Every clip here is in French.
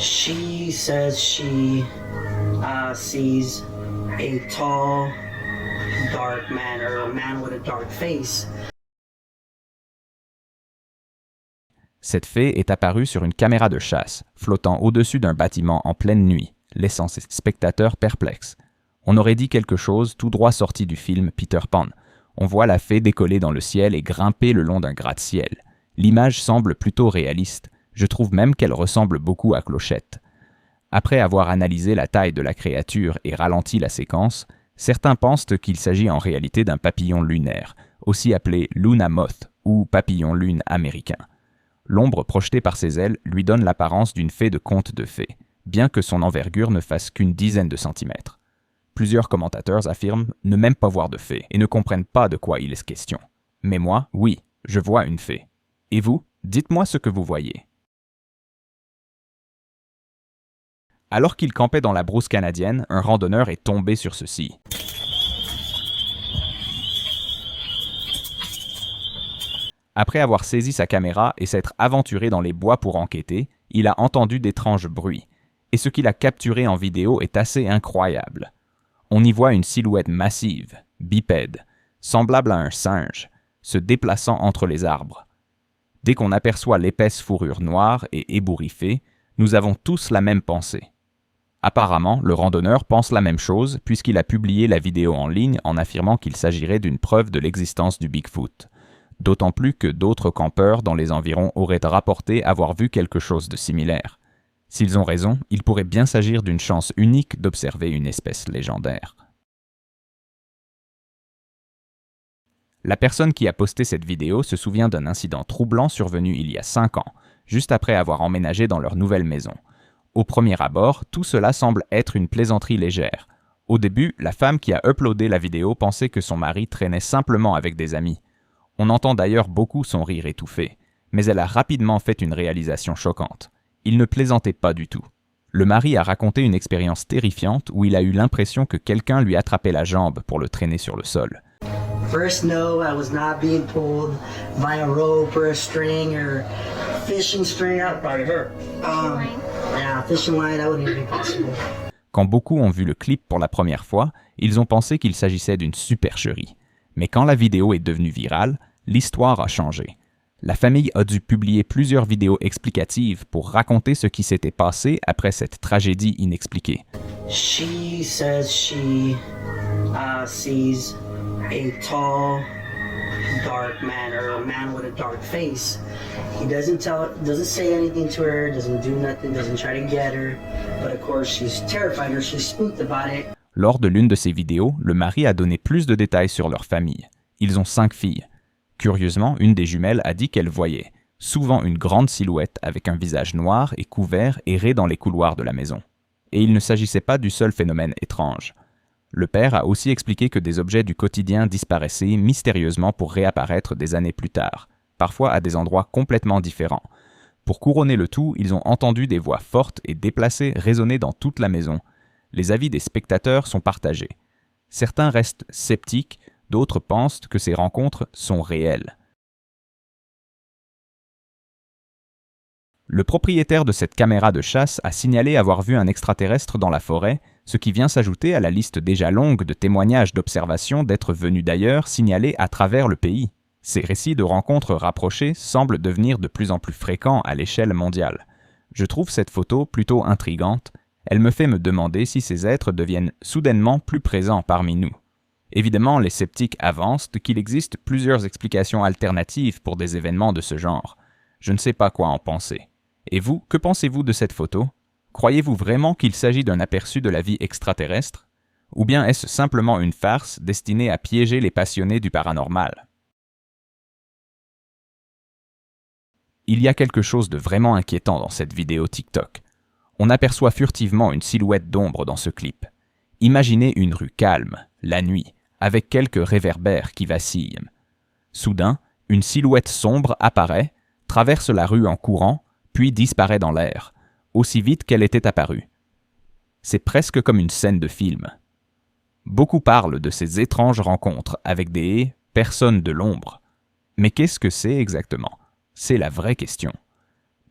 She says she sees a tall, dark man, or a man with a dark face. Cette fée est apparue sur une caméra de chasse, flottant au-dessus d'un bâtiment en pleine nuit, laissant ses spectateurs perplexes. On aurait dit quelque chose tout droit sorti du film Peter Pan. On voit la fée décoller dans le ciel et grimper le long d'un gratte-ciel. L'image semble plutôt réaliste. Je trouve même qu'elle ressemble beaucoup à Clochette. Après avoir analysé la taille de la créature et ralenti la séquence, certains pensent qu'il s'agit en réalité d'un papillon lunaire, aussi appelé Luna Moth ou papillon lune américain. L'ombre projetée par ses ailes lui donne l'apparence d'une fée de conte de fées, bien que son envergure ne fasse qu'une dizaine de centimètres. Plusieurs commentateurs affirment ne même pas voir de fée et ne comprennent pas de quoi il est question. Mais moi, oui, je vois une fée. Et vous, dites-moi ce que vous voyez. Alors qu'il campait dans la brousse canadienne, un randonneur est tombé sur ceci. Après avoir saisi sa caméra et s'être aventuré dans les bois pour enquêter, il a entendu d'étranges bruits. Et ce qu'il a capturé en vidéo est assez incroyable. On y voit une silhouette massive, bipède, semblable à un singe, se déplaçant entre les arbres. Dès qu'on aperçoit l'épaisse fourrure noire et ébouriffée, nous avons tous la même pensée. Apparemment, le randonneur pense la même chose puisqu'il a publié la vidéo en ligne en affirmant qu'il s'agirait d'une preuve de l'existence du Bigfoot. D'autant plus que d'autres campeurs dans les environs auraient rapporté avoir vu quelque chose de similaire. S'ils ont raison, il pourrait bien s'agir d'une chance unique d'observer une espèce légendaire. La personne qui a posté cette vidéo se souvient d'un incident troublant survenu il y a 5 ans, juste après avoir emménagé dans leur nouvelle maison. Au premier abord, tout cela semble être une plaisanterie légère. Au début, la femme qui a uploadé la vidéo pensait que son mari traînait simplement avec des amis. On entend d'ailleurs beaucoup son rire étouffé, mais elle a rapidement fait une réalisation choquante. Il ne plaisantait pas du tout. Le mari a raconté une expérience terrifiante où il a eu l'impression que quelqu'un lui attrapait la jambe pour le traîner sur le sol. First, no, I was not being pulled by a rope or a string or fishing string. By her. Yeah, fishing line, that wouldn't even be possible. Quand beaucoup ont vu le clip pour la première fois, ils ont pensé qu'il s'agissait d'une supercherie. Mais quand la vidéo est devenue virale, l'histoire a changé. La famille a dû publier plusieurs vidéos explicatives pour raconter ce qui s'était passé après cette tragédie inexpliquée. She says she sees a tall, dark man, or a man with a dark face. He doesn't say anything to her, doesn't do nothing, doesn't try to get her. But of course, she's terrified or she's spooked about it. Lors de l'une de ces vidéos, le mari a donné plus de détails sur leur famille. Ils ont 5 filles. Curieusement, une des jumelles a dit qu'elle voyait, souvent une grande silhouette avec un visage noir et couvert errer dans les couloirs de la maison. Et il ne s'agissait pas du seul phénomène étrange. Le père a aussi expliqué que des objets du quotidien disparaissaient mystérieusement pour réapparaître des années plus tard, parfois à des endroits complètement différents. Pour couronner le tout, ils ont entendu des voix fortes et déplacées résonner dans toute la maison. Les avis des spectateurs sont partagés. Certains restent sceptiques, d'autres pensent que ces rencontres sont réelles. Le propriétaire de cette caméra de chasse a signalé avoir vu un extraterrestre dans la forêt, ce qui vient s'ajouter à la liste déjà longue de témoignages d'observations d'êtres venus d'ailleurs signalés à travers le pays. Ces récits de rencontres rapprochées semblent devenir de plus en plus fréquents à l'échelle mondiale. Je trouve cette photo plutôt intrigante. Elle me fait me demander si ces êtres deviennent soudainement plus présents parmi nous. Évidemment, les sceptiques avancent qu'il existe plusieurs explications alternatives pour des événements de ce genre. Je ne sais pas quoi en penser. Et vous, que pensez-vous de cette photo? Croyez-vous vraiment qu'il s'agit d'un aperçu de la vie extraterrestre? Ou bien est-ce simplement une farce destinée à piéger les passionnés du paranormal? Il y a quelque chose de vraiment inquiétant dans cette vidéo TikTok. On aperçoit furtivement une silhouette d'ombre dans ce clip. Imaginez une rue calme, la nuit, avec quelques réverbères qui vacillent. Soudain, une silhouette sombre apparaît, traverse la rue en courant, puis disparaît dans l'air, aussi vite qu'elle était apparue. C'est presque comme une scène de film. Beaucoup parlent de ces étranges rencontres avec des personnes de l'ombre. Mais qu'est-ce que c'est exactement? C'est la vraie question.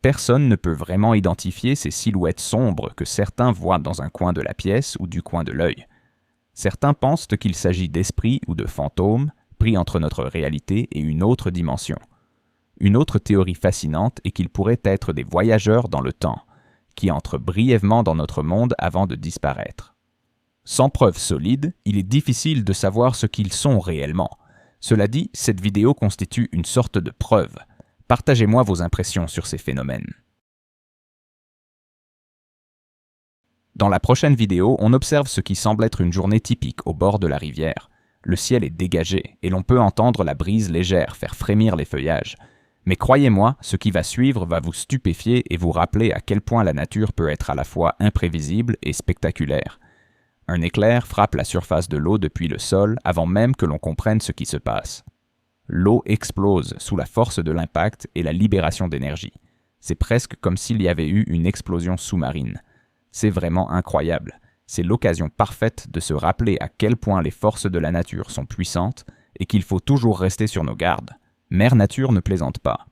Personne ne peut vraiment identifier ces silhouettes sombres que certains voient dans un coin de la pièce ou du coin de l'œil. Certains pensent qu'il s'agit d'esprits ou de fantômes pris entre notre réalité et une autre dimension. Une autre théorie fascinante est qu'ils pourraient être des voyageurs dans le temps, qui entrent brièvement dans notre monde avant de disparaître. Sans preuve solide, il est difficile de savoir ce qu'ils sont réellement. Cela dit, cette vidéo constitue une sorte de preuve. Partagez-moi vos impressions sur ces phénomènes. Dans la prochaine vidéo, on observe ce qui semble être une journée typique au bord de la rivière. Le ciel est dégagé et l'on peut entendre la brise légère faire frémir les feuillages. Mais croyez-moi, ce qui va suivre va vous stupéfier et vous rappeler à quel point la nature peut être à la fois imprévisible et spectaculaire. Un éclair frappe la surface de l'eau depuis le sol avant même que l'on comprenne ce qui se passe. L'eau explose sous la force de l'impact et la libération d'énergie. C'est presque comme s'il y avait eu une explosion sous-marine. C'est vraiment incroyable. C'est l'occasion parfaite de se rappeler à quel point les forces de la nature sont puissantes et qu'il faut toujours rester sur nos gardes. Mère Nature ne plaisante pas.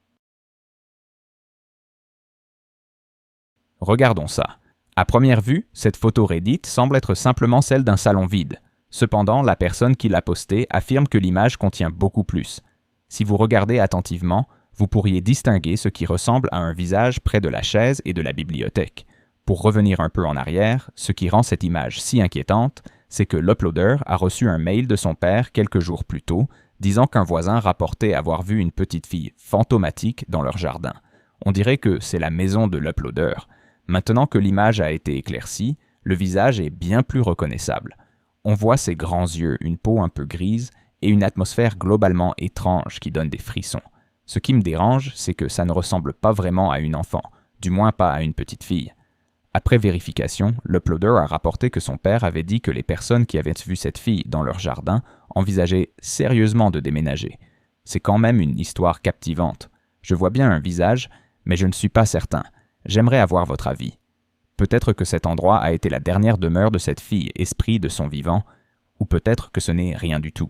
Regardons ça. À première vue, cette photo Reddit semble être simplement celle d'un salon vide. Cependant, la personne qui l'a postée affirme que l'image contient beaucoup plus. Si vous regardez attentivement, vous pourriez distinguer ce qui ressemble à un visage près de la chaise et de la bibliothèque. Pour revenir un peu en arrière, ce qui rend cette image si inquiétante, c'est que l'uploader a reçu un mail de son père quelques jours plus tôt, disant qu'un voisin rapportait avoir vu une petite fille fantomatique dans leur jardin. On dirait que c'est la maison de l'uploader. Maintenant que l'image a été éclaircie, le visage est bien plus reconnaissable. On voit ses grands yeux, une peau un peu grise et une atmosphère globalement étrange qui donne des frissons. Ce qui me dérange, c'est que ça ne ressemble pas vraiment à une enfant, du moins pas à une petite fille. Après vérification, l'uploader a rapporté que son père avait dit que les personnes qui avaient vu cette fille dans leur jardin envisageaient sérieusement de déménager. C'est quand même une histoire captivante. Je vois bien un visage, mais je ne suis pas certain. J'aimerais avoir votre avis. Peut-être que cet endroit a été la dernière demeure de cette fille esprit de son vivant, ou peut-être que ce n'est rien du tout.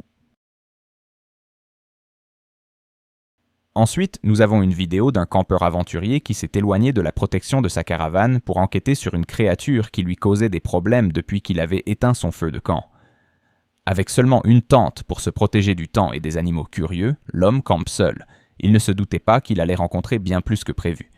Ensuite, nous avons une vidéo d'un campeur aventurier qui s'est éloigné de la protection de sa caravane pour enquêter sur une créature qui lui causait des problèmes depuis qu'il avait éteint son feu de camp. Avec seulement une tente pour se protéger du temps et des animaux curieux, l'homme campe seul. Il ne se doutait pas qu'il allait rencontrer bien plus que prévu.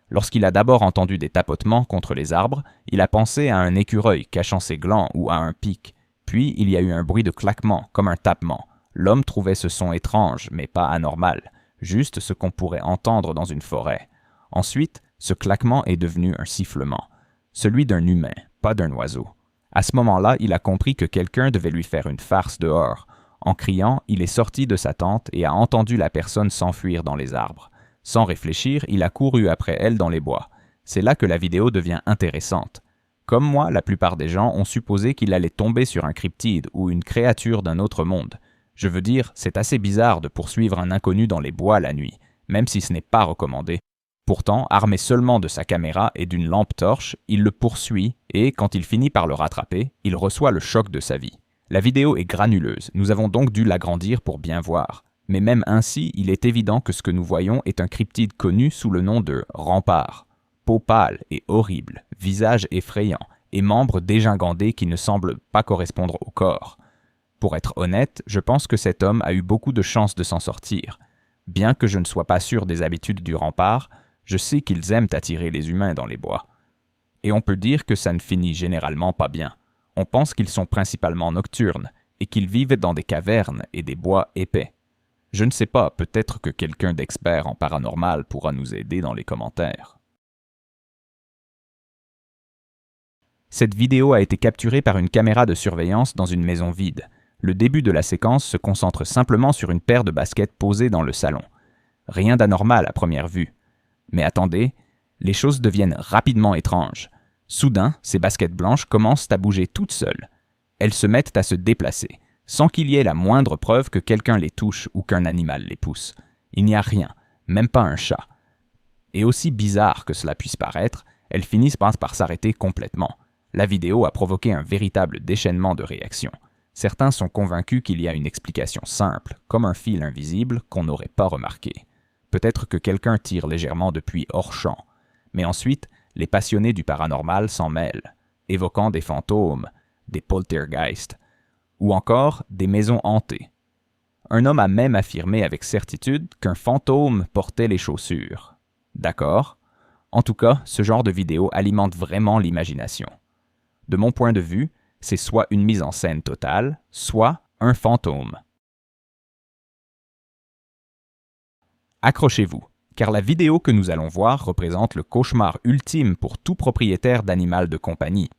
Lorsqu'il a d'abord entendu des tapotements contre les arbres, il a pensé à un écureuil cachant ses glands ou à un pic. Puis il y a eu un bruit de claquement, comme un tapement. L'homme trouvait ce son étrange, mais pas anormal. Juste ce qu'on pourrait entendre dans une forêt. Ensuite, ce claquement est devenu un sifflement. Celui d'un humain, pas d'un oiseau. À ce moment-là, il a compris que quelqu'un devait lui faire une farce dehors. En criant, il est sorti de sa tente et a entendu la personne s'enfuir dans les arbres. Sans réfléchir, il a couru après elle dans les bois. C'est là que la vidéo devient intéressante. Comme moi, la plupart des gens ont supposé qu'il allait tomber sur un cryptide ou une créature d'un autre monde. Je veux dire, c'est assez bizarre de poursuivre un inconnu dans les bois la nuit, même si ce n'est pas recommandé. Pourtant, armé seulement de sa caméra et d'une lampe torche, il le poursuit et, quand il finit par le rattraper, il reçoit le choc de sa vie. La vidéo est granuleuse, nous avons donc dû l'agrandir pour bien voir. Mais même ainsi, il est évident que ce que nous voyons est un cryptide connu sous le nom de rempart. Peau pâle et horrible, visage effrayant et membres dégingandés qui ne semblent pas correspondre au corps. Pour être honnête, je pense que cet homme a eu beaucoup de chance de s'en sortir. Bien que je ne sois pas sûr des habitudes du rempart, je sais qu'ils aiment attirer les humains dans les bois. Et on peut dire que ça ne finit généralement pas bien. On pense qu'ils sont principalement nocturnes et qu'ils vivent dans des cavernes et des bois épais. Je ne sais pas, peut-être que quelqu'un d'expert en paranormal pourra nous aider dans les commentaires. Cette vidéo a été capturée par une caméra de surveillance dans une maison vide. Le début de la séquence se concentre simplement sur une paire de baskets posées dans le salon. Rien d'anormal à première vue. Mais attendez, les choses deviennent rapidement étranges. Soudain, ces baskets blanches commencent à bouger toutes seules. Elles se mettent à se déplacer, sans qu'il y ait la moindre preuve que quelqu'un les touche ou qu'un animal les pousse. Il n'y a rien, même pas un chat. Et aussi bizarre que cela puisse paraître, elles finissent par s'arrêter complètement. La vidéo a provoqué un véritable déchaînement de réactions. Certains sont convaincus qu'il y a une explication simple, comme un fil invisible qu'on n'aurait pas remarqué. Peut-être que quelqu'un tire légèrement depuis hors champ. Mais ensuite, les passionnés du paranormal s'en mêlent, évoquant des fantômes, des poltergeists, ou encore des maisons hantées. Un homme a même affirmé avec certitude qu'un fantôme portait les chaussures. D'accord? En tout cas, ce genre de vidéo alimente vraiment l'imagination. De mon point de vue, c'est soit une mise en scène totale, soit un fantôme. Accrochez-vous, car la vidéo que nous allons voir représente le cauchemar ultime pour tout propriétaire d'animal de compagnie.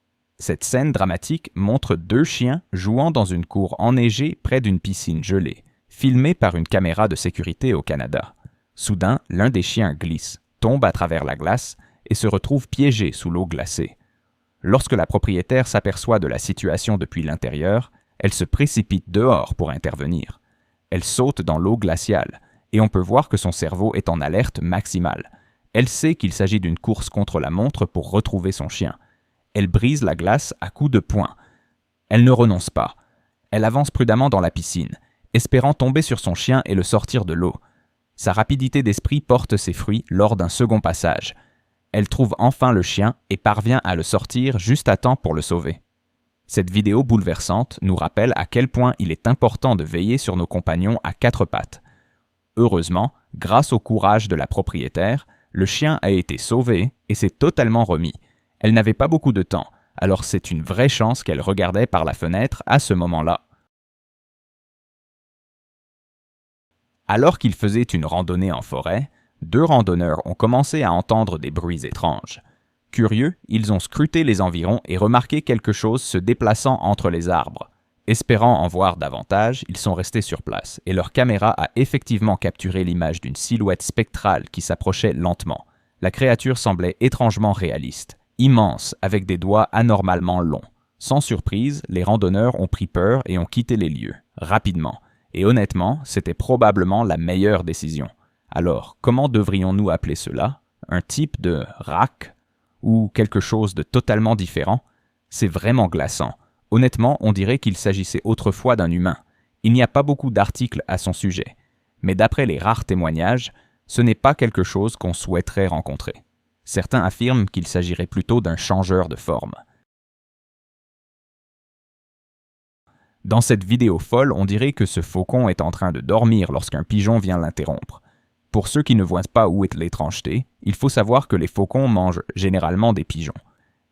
Cette scène dramatique montre deux chiens jouant dans une cour enneigée près d'une piscine gelée, filmée par une caméra de sécurité au Canada. Soudain, l'un des chiens glisse, tombe à travers la glace et se retrouve piégé sous l'eau glacée. Lorsque la propriétaire s'aperçoit de la situation depuis l'intérieur, elle se précipite dehors pour intervenir. Elle saute dans l'eau glaciale, et on peut voir que son cerveau est en alerte maximale. Elle sait qu'il s'agit d'une course contre la montre pour retrouver son chien. Elle brise la glace à coups de poing. Elle ne renonce pas. Elle avance prudemment dans la piscine, espérant tomber sur son chien et le sortir de l'eau. Sa rapidité d'esprit porte ses fruits lors d'un second passage. Elle trouve enfin le chien et parvient à le sortir juste à temps pour le sauver. Cette vidéo bouleversante nous rappelle à quel point il est important de veiller sur nos compagnons à quatre pattes. Heureusement, grâce au courage de la propriétaire, le chien a été sauvé et s'est totalement remis. Elle n'avait pas beaucoup de temps, alors c'est une vraie chance qu'elle regardait par la fenêtre à ce moment-là. Alors qu'ils faisaient une randonnée en forêt, deux randonneurs ont commencé à entendre des bruits étranges. Curieux, ils ont scruté les environs et remarqué quelque chose se déplaçant entre les arbres. Espérant en voir davantage, ils sont restés sur place et leur caméra a effectivement capturé l'image d'une silhouette spectrale qui s'approchait lentement. La créature semblait étrangement réaliste, immense avec des doigts anormalement longs. Sans surprise, les randonneurs ont pris peur et ont quitté les lieux, rapidement. Et honnêtement, c'était probablement la meilleure décision. Alors, comment devrions-nous appeler cela? Un type de rack? Ou quelque chose de totalement différent? C'est vraiment glaçant. Honnêtement, on dirait qu'il s'agissait autrefois d'un humain. Il n'y a pas beaucoup d'articles à son sujet. Mais d'après les rares témoignages, ce n'est pas quelque chose qu'on souhaiterait rencontrer. Certains affirment qu'il s'agirait plutôt d'un changeur de forme. Dans cette vidéo folle, on dirait que ce faucon est en train de dormir lorsqu'un pigeon vient l'interrompre. Pour ceux qui ne voient pas où est l'étrangeté, il faut savoir que les faucons mangent généralement des pigeons.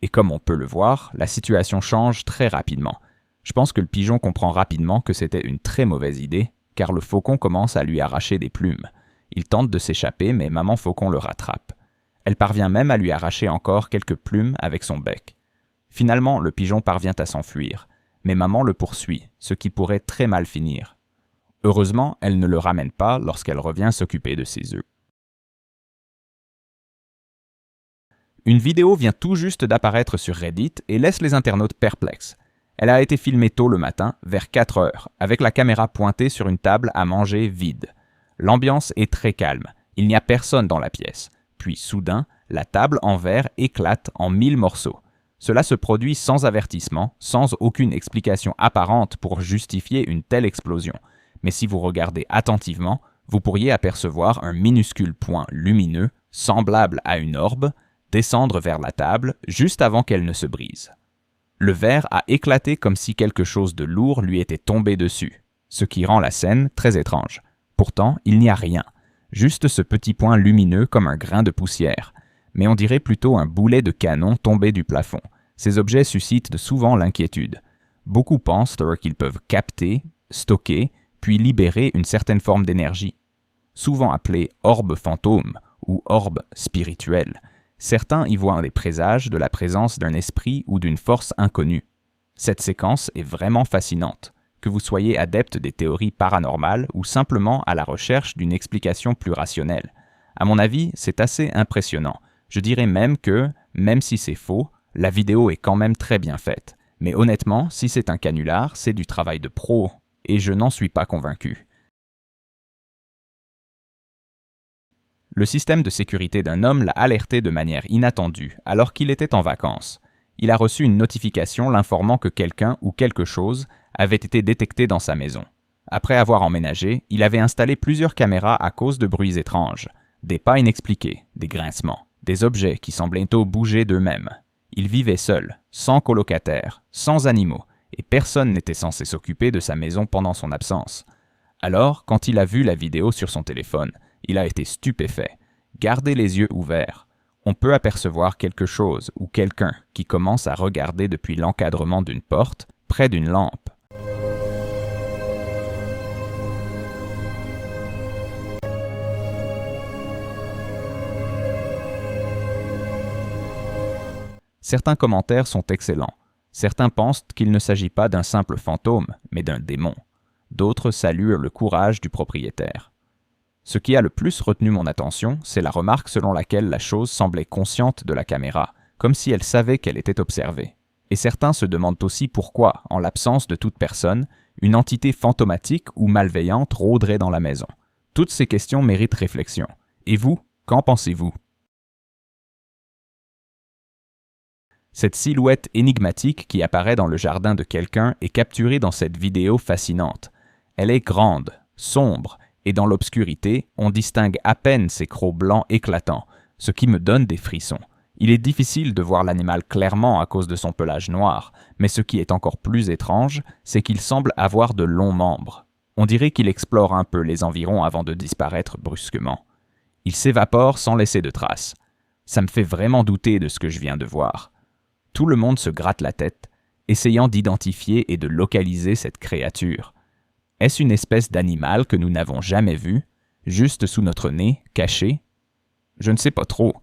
Et comme on peut le voir, la situation change très rapidement. Je pense que le pigeon comprend rapidement que c'était une très mauvaise idée, car le faucon commence à lui arracher des plumes. Il tente de s'échapper, mais maman faucon le rattrape. Elle parvient même à lui arracher encore quelques plumes avec son bec. Finalement, le pigeon parvient à s'enfuir, mais maman le poursuit, ce qui pourrait très mal finir. Heureusement, elle ne le ramène pas lorsqu'elle revient s'occuper de ses œufs. Une vidéo vient tout juste d'apparaître sur Reddit et laisse les internautes perplexes. Elle a été filmée tôt le matin, vers 4 heures, avec la caméra pointée sur une table à manger vide. L'ambiance est très calme, il n'y a personne dans la pièce. Puis soudain, la table en verre éclate en 1000 morceaux. Cela se produit sans avertissement, sans aucune explication apparente pour justifier une telle explosion. Mais si vous regardez attentivement, vous pourriez apercevoir un minuscule point lumineux, semblable à une orbe, descendre vers la table juste avant qu'elle ne se brise. Le verre a éclaté comme si quelque chose de lourd lui était tombé dessus, ce qui rend la scène très étrange. Pourtant, il n'y a rien, juste ce petit point lumineux comme un grain de poussière, mais on dirait plutôt un boulet de canon tombé du plafond. Ces objets suscitent souvent l'inquiétude. Beaucoup pensent qu'ils peuvent capter, stocker, puis libérer une certaine forme d'énergie. Souvent appelée orbe fantôme ou orbe spirituelle, certains y voient des présages de la présence d'un esprit ou d'une force inconnue. Cette séquence est vraiment fascinante, que vous soyez adepte des théories paranormales ou simplement à la recherche d'une explication plus rationnelle. À mon avis, c'est assez impressionnant. Je dirais même que, même si c'est faux, la vidéo est quand même très bien faite. Mais honnêtement, si c'est un canular, c'est du travail de pro, et je n'en suis pas convaincu. Le système de sécurité d'un homme l'a alerté de manière inattendue alors qu'il était en vacances. Il a reçu une notification l'informant que quelqu'un ou quelque chose avait été détecté dans sa maison. Après avoir emménagé, il avait installé plusieurs caméras à cause de bruits étranges, des pas inexpliqués, des grincements, des objets qui semblaient bientôt bouger d'eux-mêmes. Il vivait seul, sans colocataire, sans animaux, et personne n'était censé s'occuper de sa maison pendant son absence. Alors, quand il a vu la vidéo sur son téléphone, il a été stupéfait. Gardez les yeux ouverts. On peut apercevoir quelque chose ou quelqu'un qui commence à regarder depuis l'encadrement d'une porte, près d'une lampe. Certains commentaires sont excellents. Certains pensent qu'il ne s'agit pas d'un simple fantôme, mais d'un démon. D'autres saluent le courage du propriétaire. Ce qui a le plus retenu mon attention, c'est la remarque selon laquelle la chose semblait consciente de la caméra, comme si elle savait qu'elle était observée. Et certains se demandent aussi pourquoi, en l'absence de toute personne, une entité fantomatique ou malveillante rôderait dans la maison. Toutes ces questions méritent réflexion. Et vous, qu'en pensez-vous? Cette silhouette énigmatique qui apparaît dans le jardin de quelqu'un est capturée dans cette vidéo fascinante. Elle est grande, sombre, et dans l'obscurité, on distingue à peine ses crocs blancs éclatants, ce qui me donne des frissons. Il est difficile de voir l'animal clairement à cause de son pelage noir, mais ce qui est encore plus étrange, c'est qu'il semble avoir de longs membres. On dirait qu'il explore un peu les environs avant de disparaître brusquement. Il s'évapore sans laisser de traces. Ça me fait vraiment douter de ce que je viens de voir. Tout le monde se gratte la tête, essayant d'identifier et de localiser cette créature. Est-ce une espèce d'animal que nous n'avons jamais vu, juste sous notre nez, caché? Je ne sais pas trop.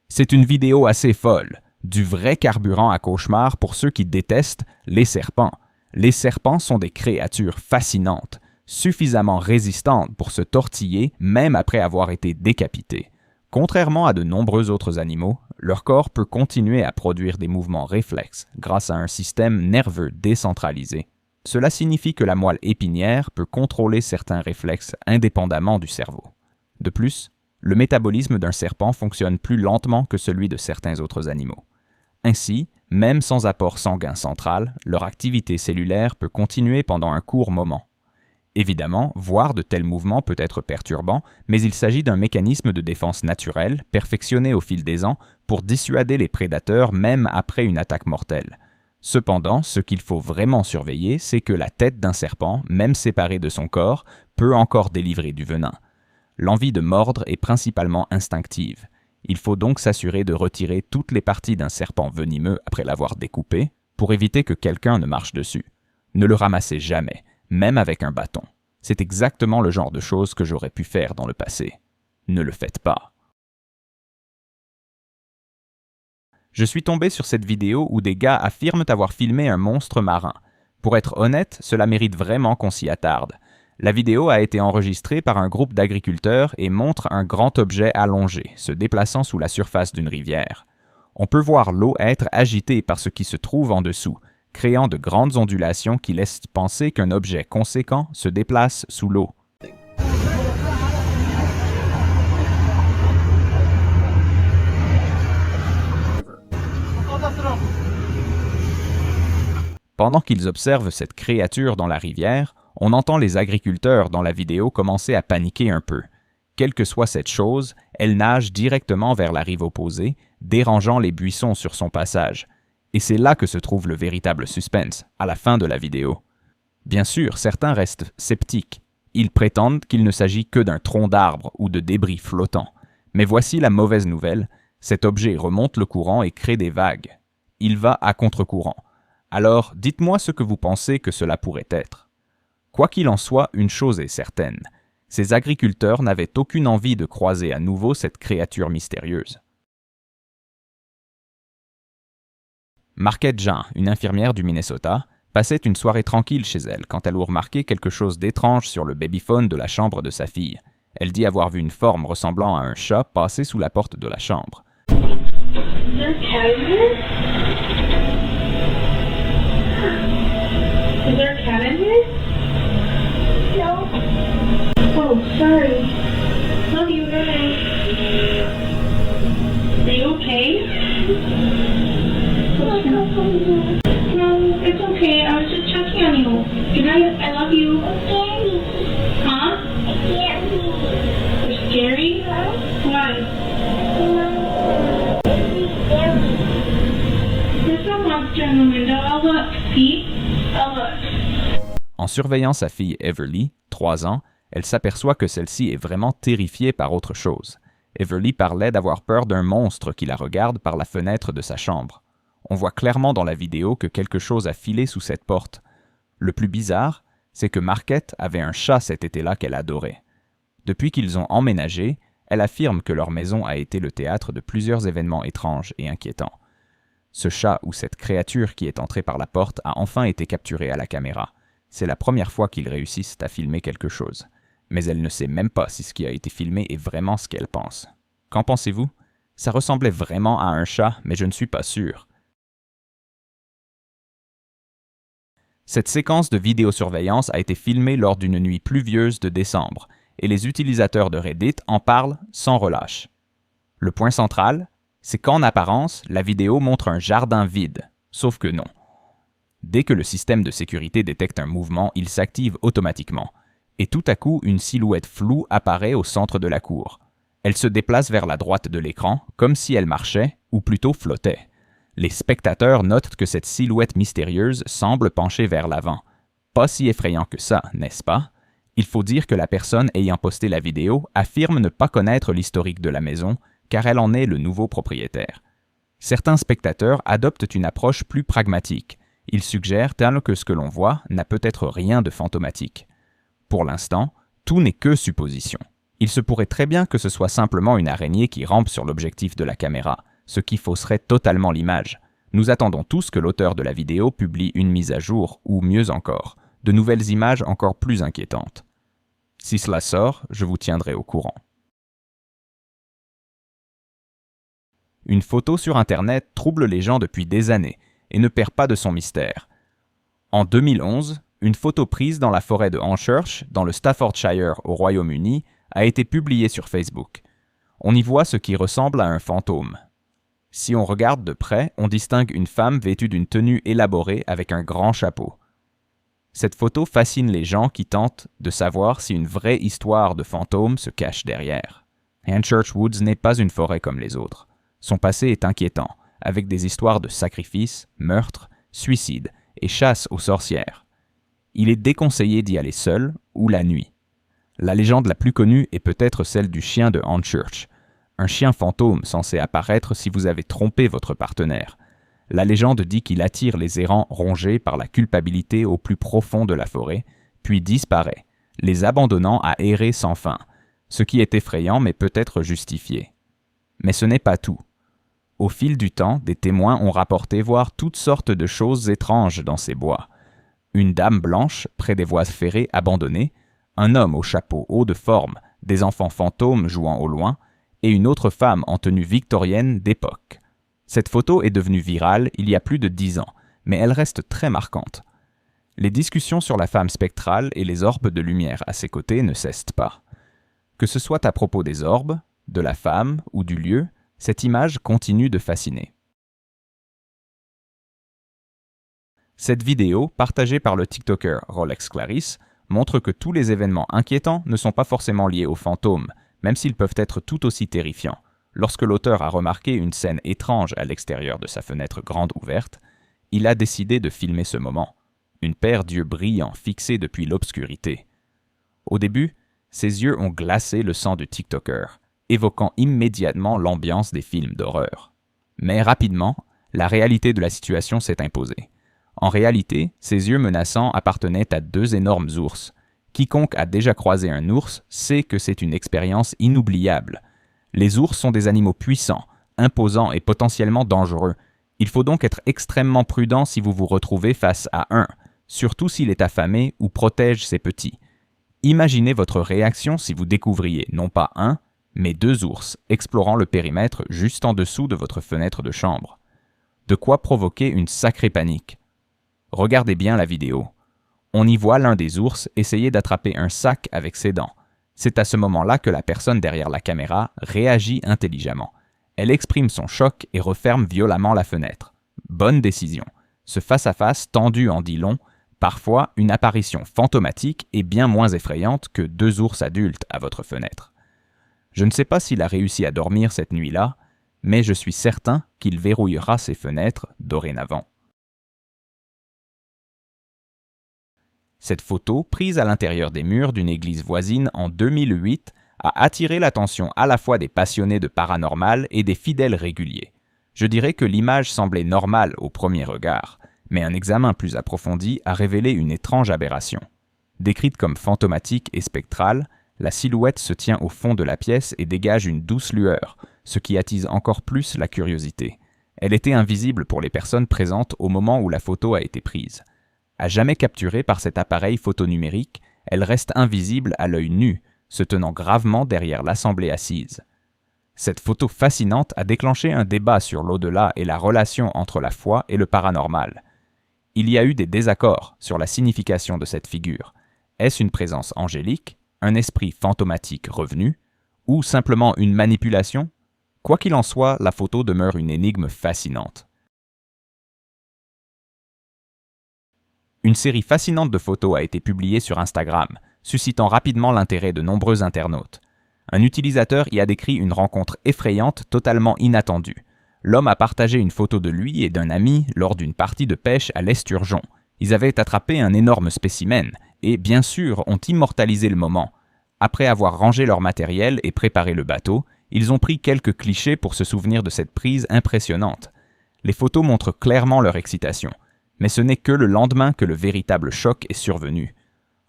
C'est une vidéo assez folle, du vrai carburant à cauchemar pour ceux qui détestent les serpents. Les serpents sont des créatures fascinantes, suffisamment résistantes pour se tortiller même après avoir été décapités. Contrairement à de nombreux autres animaux, leur corps peut continuer à produire des mouvements réflexes grâce à un système nerveux décentralisé. Cela signifie que la moelle épinière peut contrôler certains réflexes indépendamment du cerveau. De plus, le métabolisme d'un serpent fonctionne plus lentement que celui de certains autres animaux. Ainsi, même sans apport sanguin central, leur activité cellulaire peut continuer pendant un court moment. Évidemment, voir de tels mouvements peut être perturbant, mais il s'agit d'un mécanisme de défense naturel, perfectionné au fil des ans, pour dissuader les prédateurs même après une attaque mortelle. Cependant, ce qu'il faut vraiment surveiller, c'est que la tête d'un serpent, même séparée de son corps, peut encore délivrer du venin. L'envie de mordre est principalement instinctive. Il faut donc s'assurer de retirer toutes les parties d'un serpent venimeux après l'avoir découpé, pour éviter que quelqu'un ne marche dessus. Ne le ramassez jamais, même avec un bâton. C'est exactement le genre de choses que j'aurais pu faire dans le passé. Ne le faites pas. Je suis tombé sur cette vidéo où des gars affirment avoir filmé un monstre marin. Pour être honnête, cela mérite vraiment qu'on s'y attarde. La vidéo a été enregistrée par un groupe d'agriculteurs et montre un grand objet allongé, se déplaçant sous la surface d'une rivière. On peut voir l'eau être agitée par ce qui se trouve en dessous, créant de grandes ondulations qui laissent penser qu'un objet conséquent se déplace sous l'eau. Pendant qu'ils observent cette créature dans la rivière, on entend les agriculteurs dans la vidéo commencer à paniquer un peu. Quelle que soit cette chose, elle nage directement vers la rive opposée, dérangeant les buissons sur son passage. Et c'est là que se trouve le véritable suspense, à la fin de la vidéo. Bien sûr, certains restent sceptiques. Ils prétendent qu'il ne s'agit que d'un tronc d'arbre ou de débris flottants. Mais voici la mauvaise nouvelle, cet objet remonte le courant et crée des vagues. Il va à contre-courant. Alors, dites-moi ce que vous pensez que cela pourrait être. Quoi qu'il en soit, une chose est certaine. Ces agriculteurs n'avaient aucune envie de croiser à nouveau cette créature mystérieuse. Marquette Jean, une infirmière du Minnesota, passait une soirée tranquille chez elle quand elle eut remarqué quelque chose d'étrange sur le babyphone de la chambre de sa fille. Elle dit avoir vu une forme ressemblant à un chat passer sous la porte de la chambre. Is there a cat in here? No. Oh, sorry. Love you, bye. Are you okay? No, it's okay. I was just checking on you. Good night. I love you. Huh? You're scared? in the window. I'll look, Pete. I'll look. En surveillant sa fille Everly, 3 ans, elle s'aperçoit que celle-ci est vraiment terrifiée par autre chose. Everly parlait d'avoir peur d'un monstre qui la regarde par la fenêtre de sa chambre. On voit clairement dans la vidéo que quelque chose a filé sous cette porte. Le plus bizarre, c'est que Marquette avait un chat cet été-là qu'elle adorait. Depuis qu'ils ont emménagé, elle affirme que leur maison a été le théâtre de plusieurs événements étranges et inquiétants. Ce chat ou cette créature qui est entrée par la porte a enfin été capturé à la caméra. C'est la première fois qu'ils réussissent à filmer quelque chose. Mais elle ne sait même pas si ce qui a été filmé est vraiment ce qu'elle pense. Qu'en pensez-vous? Ça ressemblait vraiment à un chat, mais je ne suis pas sûr. Cette séquence de vidéosurveillance a été filmée lors d'une nuit pluvieuse de décembre, et les utilisateurs de Reddit en parlent sans relâche. Le point central, c'est qu'en apparence, la vidéo montre un jardin vide, sauf que non. Dès que le système de sécurité détecte un mouvement, il s'active automatiquement, et tout à coup, une silhouette floue apparaît au centre de la cour. Elle se déplace vers la droite de l'écran, comme si elle marchait, ou plutôt flottait. Les spectateurs notent que cette silhouette mystérieuse semble pencher vers l'avant. Pas si effrayant que ça, n'est-ce pas? Il faut dire que la personne ayant posté la vidéo affirme ne pas connaître l'historique de la maison, car elle en est le nouveau propriétaire. Certains spectateurs adoptent une approche plus pragmatique. Ils suggèrent que ce que l'on voit n'a peut-être rien de fantomatique. Pour l'instant, tout n'est que supposition. Il se pourrait très bien que ce soit simplement une araignée qui rampe sur l'objectif de la caméra, ce qui fausserait totalement l'image. Nous attendons tous que l'auteur de la vidéo publie une mise à jour, ou mieux encore, de nouvelles images encore plus inquiétantes. Si cela sort, je vous tiendrai au courant. Une photo sur Internet trouble les gens depuis des années et ne perd pas de son mystère. En 2011, une photo prise dans la forêt de Hornchurch, dans le Staffordshire au Royaume-Uni, a été publiée sur Facebook. On y voit ce qui ressemble à un fantôme. Si on regarde de près, on distingue une femme vêtue d'une tenue élaborée avec un grand chapeau. Cette photo fascine les gens qui tentent de savoir si une vraie histoire de fantôme se cache derrière. Hornchurch Woods n'est pas une forêt comme les autres. Son passé est inquiétant, avec des histoires de sacrifices, meurtres, suicides et chasse aux sorcières. Il est déconseillé d'y aller seul ou la nuit. La légende la plus connue est peut-être celle du chien de Hornchurch, un chien fantôme censé apparaître si vous avez trompé votre partenaire. La légende dit qu'il attire les errants rongés par la culpabilité au plus profond de la forêt, puis disparaît, les abandonnant à errer sans fin, ce qui est effrayant mais peut être justifié. Mais ce n'est pas tout. Au fil du temps, des témoins ont rapporté voir toutes sortes de choses étranges dans ces bois. Une dame blanche près des voies ferrées abandonnées, un homme au chapeau haut de forme, des enfants fantômes jouant au loin, et une autre femme en tenue victorienne d'époque. Cette photo est devenue virale il y a plus de 10 ans, mais elle reste très marquante. Les discussions sur la femme spectrale et les orbes de lumière à ses côtés ne cessent pas. Que ce soit à propos des orbes, de la femme ou du lieu, cette image continue de fasciner. Cette vidéo, partagée par le TikToker Rolex Clarisse, montre que tous les événements inquiétants ne sont pas forcément liés aux fantômes, même s'ils peuvent être tout aussi terrifiants. Lorsque l'auteur a remarqué une scène étrange à l'extérieur de sa fenêtre grande ouverte, il a décidé de filmer ce moment, une paire d'yeux brillants fixés depuis l'obscurité. Au début, ses yeux ont glacé le sang du TikToker, évoquant immédiatement l'ambiance des films d'horreur. Mais rapidement, la réalité de la situation s'est imposée. En réalité, ces yeux menaçants appartenaient à 2 énormes ours. Quiconque a déjà croisé un ours sait que c'est une expérience inoubliable. Les ours sont des animaux puissants, imposants et potentiellement dangereux. Il faut donc être extrêmement prudent si vous vous retrouvez face à un, surtout s'il est affamé ou protège ses petits. Imaginez votre réaction si vous découvriez non pas un, mais 2 ours explorant le périmètre juste en dessous de votre fenêtre de chambre. De quoi provoquer une sacrée panique. Regardez bien la vidéo. On y voit l'un des ours essayer d'attraper un sac avec ses dents. C'est à ce moment-là que la personne derrière la caméra réagit intelligemment. Elle exprime son choc et referme violemment la fenêtre. Bonne décision. Ce face-à-face tendu en dit long. Parfois, une apparition fantomatique est bien moins effrayante que 2 ours adultes à votre fenêtre. Je ne sais pas s'il a réussi à dormir cette nuit-là, mais je suis certain qu'il verrouillera ses fenêtres dorénavant. Cette photo, prise à l'intérieur des murs d'une église voisine en 2008, a attiré l'attention à la fois des passionnés de paranormal et des fidèles réguliers. Je dirais que l'image semblait normale au premier regard, mais un examen plus approfondi a révélé une étrange aberration. Décrite comme fantomatique et spectrale, la silhouette se tient au fond de la pièce et dégage une douce lueur, ce qui attise encore plus la curiosité. Elle était invisible pour les personnes présentes au moment où la photo a été prise. À jamais capturée par cet appareil photonumérique, elle reste invisible à l'œil nu, se tenant gravement derrière l'assemblée assise. Cette photo fascinante a déclenché un débat sur l'au-delà et la relation entre la foi et le paranormal. Il y a eu des désaccords sur la signification de cette figure. Est-ce une présence angélique, un esprit fantomatique revenu, ou simplement une manipulation? Quoi qu'il en soit, la photo demeure une énigme fascinante. Une série fascinante de photos a été publiée sur Instagram, suscitant rapidement l'intérêt de nombreux internautes. Un utilisateur y a décrit une rencontre effrayante totalement inattendue. L'homme a partagé une photo de lui et d'un ami lors d'une partie de pêche à l'Esturgeon. Ils avaient attrapé un énorme spécimen et, bien sûr, ont immortalisé le moment. Après avoir rangé leur matériel et préparé le bateau, ils ont pris quelques clichés pour se souvenir de cette prise impressionnante. Les photos montrent clairement leur excitation, mais ce n'est que le lendemain que le véritable choc est survenu.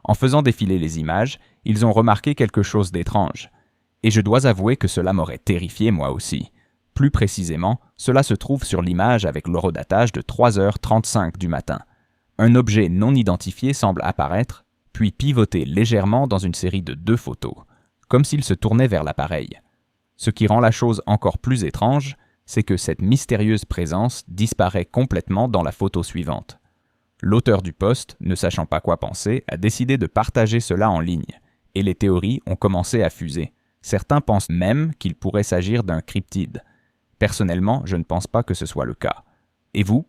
En faisant défiler les images, ils ont remarqué quelque chose d'étrange. Et je dois avouer que cela m'aurait terrifié moi aussi. Plus précisément, cela se trouve sur l'image avec l'horodatage de 3h35 du matin. Un objet non identifié semble apparaître, puis pivoter légèrement dans une série de 2 photos, comme s'il se tournait vers l'appareil. Ce qui rend la chose encore plus étrange, c'est que cette mystérieuse présence disparaît complètement dans la photo suivante. L'auteur du post, ne sachant pas quoi penser, a décidé de partager cela en ligne, et les théories ont commencé à fuser. Certains pensent même qu'il pourrait s'agir d'un cryptide. Personnellement, je ne pense pas que ce soit le cas. Et vous,